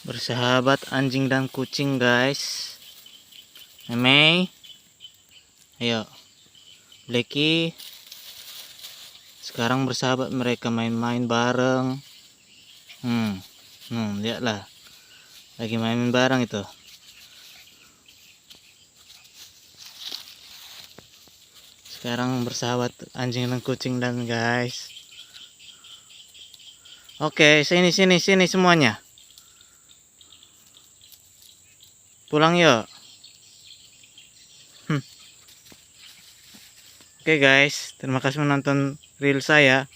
Bersahabat anjing dan kucing, guys. Mei, ayo. Blacky. Sekarang bersahabat, mereka main-main bareng. Lihatlah. Lagi main bareng itu. Sekarang bersahabat anjing dan kucing dan guys. Oke, sini semuanya. Pulang yuk. Oke guys, terima kasih menonton reel saya.